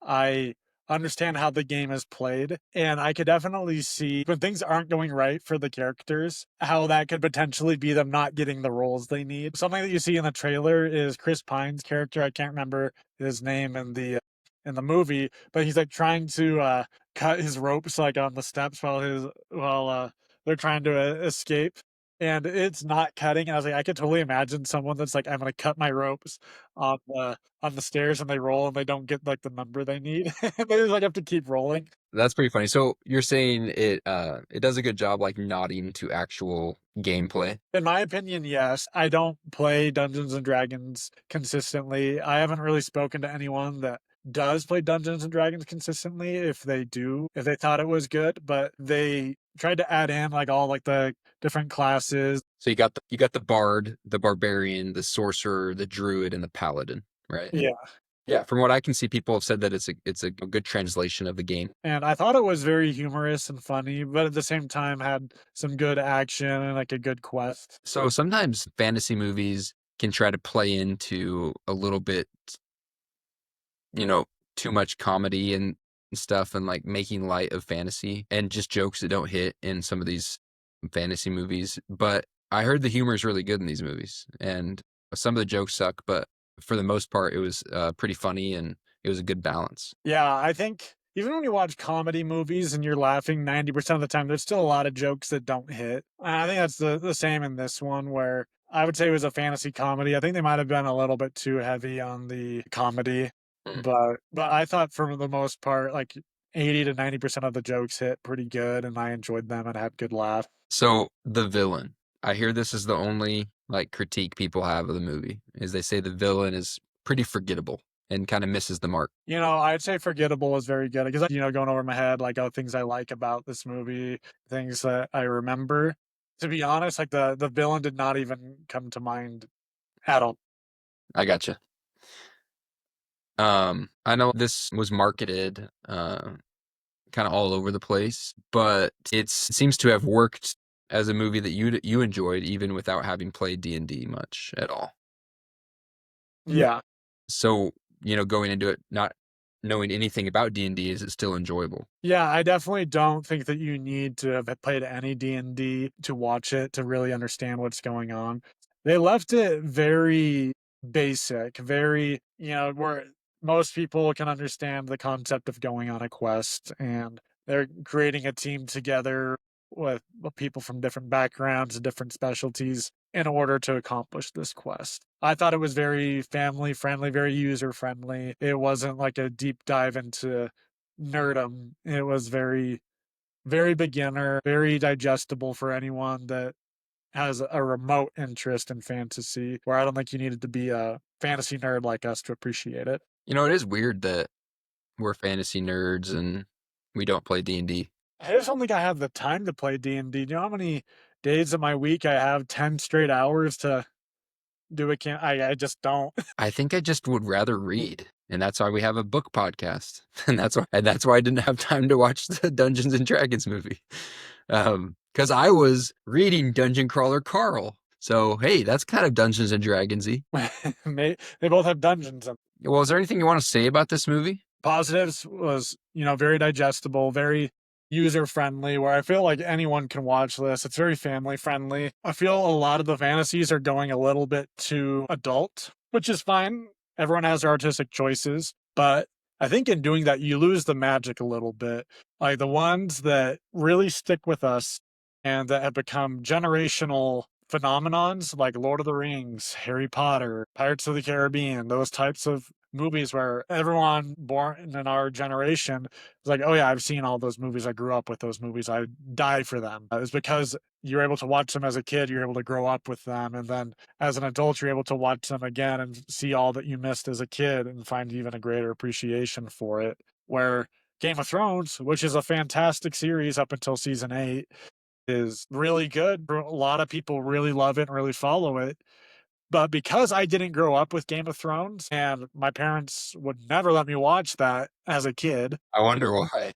I understand how the game is played, and I could definitely see when things aren't going right for the characters, how that could potentially be them not getting the roles they need. Something that you see in the trailer is Chris Pine's character. I can't remember his name in the movie, but he's like trying to cut his ropes like on the steps while they're trying to escape. And it's not cutting. And I was like, I could totally imagine someone that's like, I'm gonna cut my ropes on the stairs and they roll and they don't get like the number they need. They just like have to keep rolling. That's pretty funny. So you're saying it does a good job like nodding to actual gameplay. In my opinion, yes. I don't play Dungeons and Dragons consistently. I haven't really spoken to anyone that does play Dungeons and Dragons consistently. If they do, if they thought it was good, but they tried to add in like all like the different classes. So you got the bard, the barbarian, the sorcerer, the druid, and the paladin, right? Yeah. Yeah. From what I can see, people have said that it's a good translation of the game. And I thought it was very humorous and funny, but at the same time had some good action and like a good quest. So sometimes fantasy movies can try to play into a little bit, you know, too much comedy and stuff and like making light of fantasy and just jokes that don't hit in some of these fantasy movies. But I heard the humor is really good in these movies and some of the jokes suck, but for the most part, it was pretty funny and it was a good balance. Yeah, I think even when you watch comedy movies and you're laughing 90% of the time, there's still a lot of jokes that don't hit. And I think that's the same in this one, where I would say it was a fantasy comedy. I think they might have been a little bit too heavy on the comedy, Mm. but I thought for the most part, like 80 to 90% of the jokes hit pretty good, and I enjoyed them and had good laugh. So the villain, I hear this is the only like critique people have of the movie is they say the villain is pretty forgettable. and kind of misses the mark? I'd say Forgettable is very good because, going over my head, like, oh, things I like about this movie, things that I remember. To be honest, like the villain did not even come to mind at all. I gotcha. I know this was marketed kind of all over the place, but it seems to have worked as a movie that you enjoyed even without having played D&D much at all. Yeah. So, going into it not knowing anything about D&D, is it still enjoyable? Yeah, I definitely don't think that you need to have played any D&D to watch it to really understand what's going on. They left it very basic, very, where most people can understand the concept of going on a quest, and they're creating a team together with people from different backgrounds and different specialties in order to accomplish this quest. I thought it was very family friendly, very user friendly. It wasn't like a deep dive into nerdum. It was very, very beginner, very digestible for anyone that has a remote interest in fantasy, where I don't think you needed to be a fantasy nerd like us to appreciate it. It is weird that we're fantasy nerds and we don't play D&D. I just don't think I have the time to play D&D. Do you know how many days of my week I have 10 straight hours to do a camp? I just don't. I think I just would rather read, and that's why we have a book podcast, and that's why I didn't have time to watch the Dungeons and Dragons movie, because I was reading Dungeon Crawler Carl. So hey, that's kind of Dungeons and Dragonsy. They both have dungeons. Well, is there anything you want to say about this movie? Positives was, very digestible, very user friendly, where I feel like anyone can watch this. It's very family friendly. I feel a lot of the fantasies are going a little bit too adult, which is fine. Everyone has their artistic choices, but I think in doing that, you lose the magic a little bit. Like the ones that really stick with us and that have become generational phenomenons, like Lord of the Rings, Harry Potter, Pirates of the Caribbean, those types of movies where everyone born in our generation is like, oh yeah, I've seen all those movies. I grew up with those movies. I die for them. It's because you're able to watch them as a kid. You're able to grow up with them. And then as an adult, you're able to watch them again and see all that you missed as a kid and find even a greater appreciation for it. Where Game of Thrones, which is a fantastic series up until season 8, is really good. A lot of people really love it and really follow it. But because I didn't grow up with Game of Thrones and my parents would never let me watch that as a kid, I wonder why.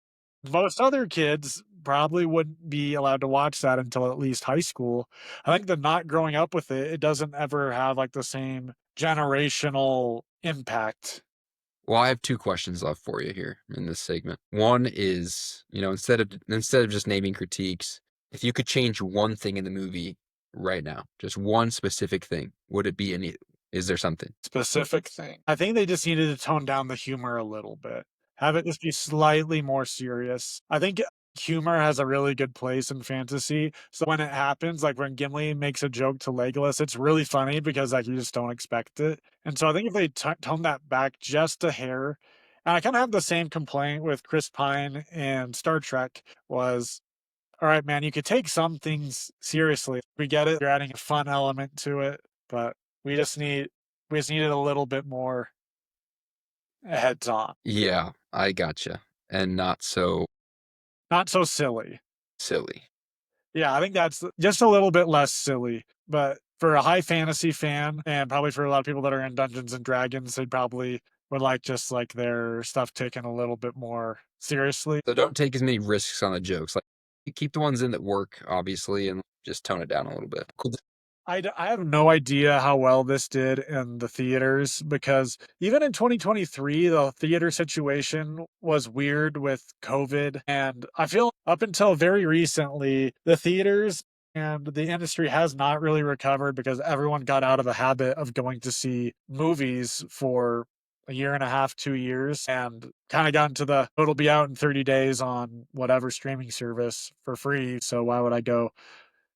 most other kids probably wouldn't be allowed to watch that until at least high school. I think the not growing up with it, it doesn't ever have like the same generational impact. Well, I have two questions left for you here in this segment. One is, instead of just naming critiques, if you could change one thing in the movie right now, just one specific thing, would it be any? Is there something? Specific thing. I think they just needed to tone down the humor a little bit. Have it just be slightly more serious. I think humor has a really good place in fantasy. So when it happens, like when Gimli makes a joke to Legolas, it's really funny because like you just don't expect it. And so I think if they tone that back just a hair, and I kind of have the same complaint with Chris Pine and Star Trek was, all right, man, you could take some things seriously. We get it. You're adding a fun element to it, but we just need we just needed a little bit more heads on. Yeah, I gotcha. And not so Not so silly. silly. Yeah, I think that's just a little bit less silly. But for a high fantasy fan, and probably for a lot of people that are in Dungeons and Dragons, they probably would like just like their stuff taken a little bit more seriously. So don't take as many risks on the jokes. Like, you keep the ones in that work, obviously, and just tone it down a little bit. Cool. I have no idea how well this did in the theaters because even in 2023, the theater situation was weird with COVID. And I feel up until very recently, the theaters and the industry has not really recovered because everyone got out of the habit of going to see movies for a year and a half, 2 years, and kind of got into the it'll be out in 30 days on whatever streaming service for free. So why would I go?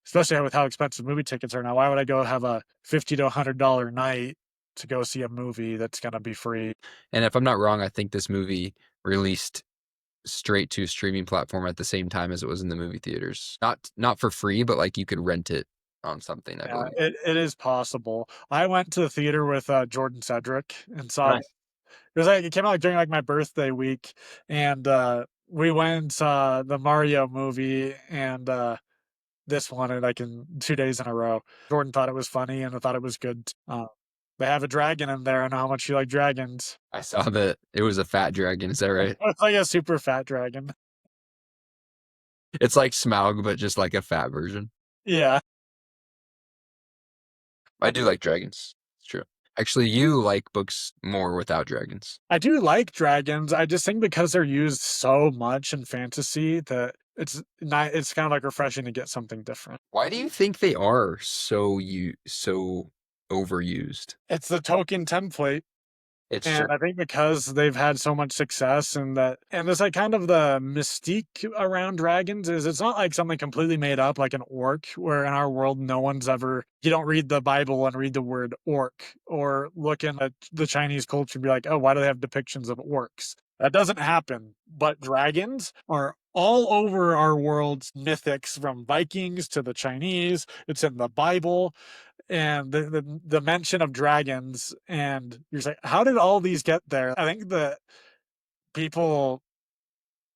Especially with how expensive movie tickets are now. Why would I go have a $50 to $100 night to go see a movie that's gonna be free? And if I'm not wrong, I think this movie released straight to streaming platform at the same time as it was in the movie theaters. Not for free, but like you could rent it on something, I Yeah, believe. it is possible. I went to the theater with, Jordan Cedric and saw Nice. It was like it came out like during like my birthday week, and we went and saw the Mario movie and this one like in 2 days in a row. Jordan thought it was funny and I thought it was good. They have a dragon in there. I know how much you like dragons. I saw that it was a fat dragon. Is that right? It's like a super fat dragon. It's like Smaug, but just like a fat version. Yeah, I do like dragons. It's true. Actually, you like books more without dragons. I do like dragons. I just think because they're used so much in fantasy that it's not. It's kind of like refreshing to get something different. Why do you think they are so overused? It's the token template. It's true. And I think because they've had so much success and there's like kind of the mystique around dragons is it's not like something completely made up like an orc, where in our world no one's ever you don't read the Bible and read the word orc or look in the Chinese culture and be like, oh, why do they have depictions of orcs? That doesn't happen. But dragons are all over our world's mythics, from Vikings to the Chinese. It's in the Bible and the mention of dragons, and you're like, how did all these get there? I think that people,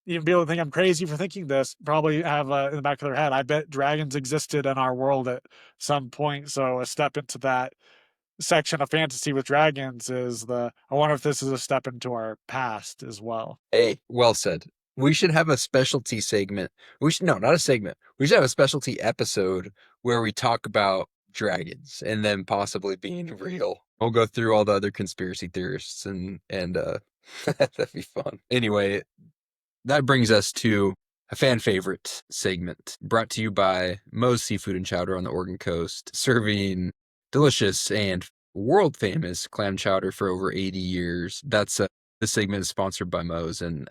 even people think I'm crazy for thinking this, probably have in the back of their head, I bet dragons existed in our world at some point. So a step into that section of fantasy with dragons is I wonder if this is a step into our past as well. Hey, well said. We should have a specialty segment. No, not a segment. We should have a specialty episode where we talk about dragons and them possibly being real. We'll go through all the other conspiracy theorists and that'd be fun. Anyway, that brings us to a fan favorite segment brought to you by Moe's Seafood and Chowder on the Oregon coast, serving delicious and world famous clam chowder for over 80 years. This segment is sponsored by Moe's and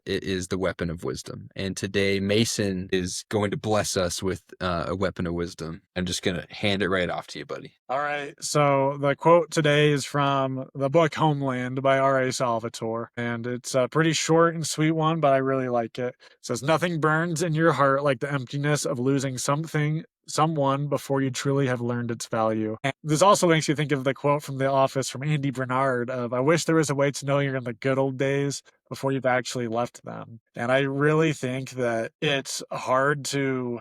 it is the weapon of wisdom. And today Mason is going to bless us with a weapon of wisdom. I'm just going to hand it right off to you, buddy. All right. So the quote today is from the book Homeland by R.A. Salvatore. And it's a pretty short and sweet one, but I really like it. It says, nothing burns in your heart like the emptiness of losing something, someone before you truly have learned its value. And this also makes you think of the quote from The Office from Andy Bernard of, I wish there was a way to know you're in the good old days before you've actually left them. And I really think that it's hard to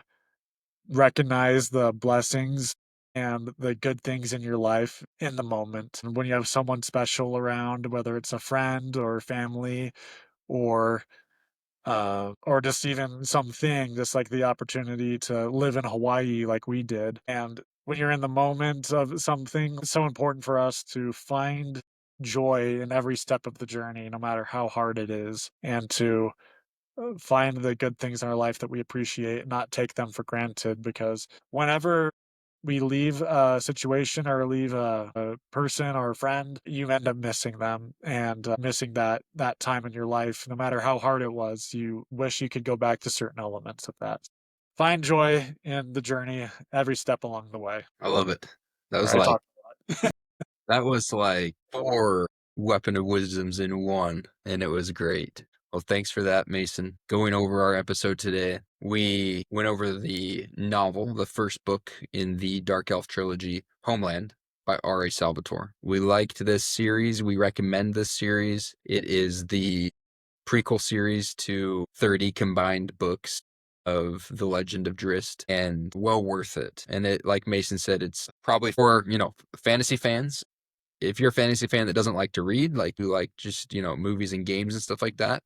recognize the blessings and the good things in your life in the moment. And when you have someone special around, whether it's a friend or family or just even something, just like the opportunity to live in Hawaii like we did. And when you're in the moment of something, it's so important for us to find joy in every step of the journey, no matter how hard it is, and to find the good things in our life that we appreciate, not take them for granted. Because whenever we leave a situation or leave a person or a friend, you end up missing them and missing that time in your life. No matter how hard it was, you wish you could go back to certain elements of that. Find joy in the journey every step along the way. I love it. That was Sorry, I like talked a lot. That was like 4 weapon of wisdoms in one, and it was great. Well, thanks for that, Mason. Going over our episode today, we went over the novel, the first book in the Dark Elf trilogy, Homeland, by R.A. Salvatore. We liked this series. We recommend this series. It is the prequel series to 30 combined books of the Legend of Drizzt, and well worth it. And it, like Mason said, it's probably for, fantasy fans. If you're a fantasy fan that doesn't like to read, like you like just, movies and games and stuff like that,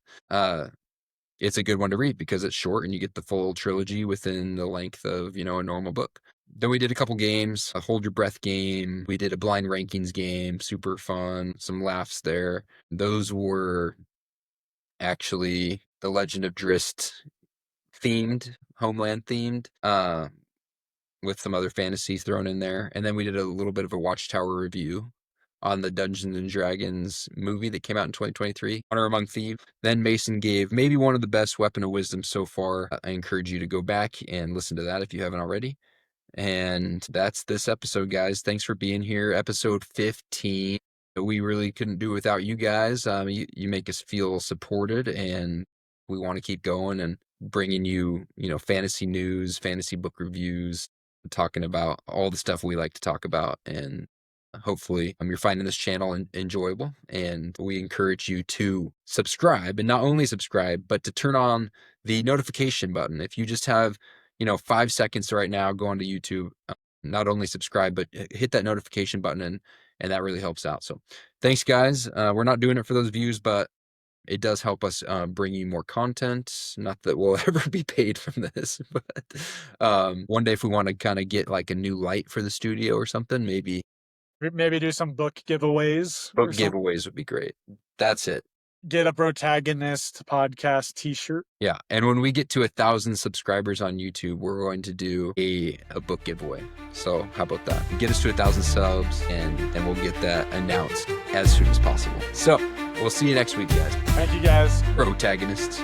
it's a good one to read because it's short and you get the full trilogy within the length of, a normal book. Then we did a couple games, a hold your breath game. We did a blind rankings game, super fun, some laughs there. Those were actually the Legend of Drizzt themed, Homeland themed, with some other fantasies thrown in there. And then we did a little bit of a Watchtower review on the Dungeons and Dragons movie that came out in 2023, Honor Among Thieves. Then Mason gave maybe one of the best weapon of wisdom so far. I encourage you to go back and listen to that if you haven't already. And that's this episode, guys. Thanks for being here. Episode 15. We really couldn't do without you guys. You make us feel supported, and we want to keep going and bringing you, fantasy news, fantasy book reviews, talking about all the stuff we like to talk about. And Hopefully, you're finding this channel enjoyable, and we encourage you to subscribe, and not only subscribe, but to turn on the notification button. If you just have, 5 seconds right now, go onto YouTube, not only subscribe, but hit that notification button, and that really helps out. So thanks, guys. We're not doing it for those views, but it does help us bring you more content. Not that we'll ever be paid from this, but one day if we want to kind of get like a new light for the studio or something, maybe Maybe do some book giveaways book or something. giveaways would be great. That's it. Get a Protagonist podcast t-shirt. Yeah. And when we get to 1,000 subscribers on YouTube, we're going to do a book giveaway. So how about that? Get us to 1,000 subs, and we'll get that announced as soon as possible. So we'll see you next week, guys. Thank you, guys. Protagonists.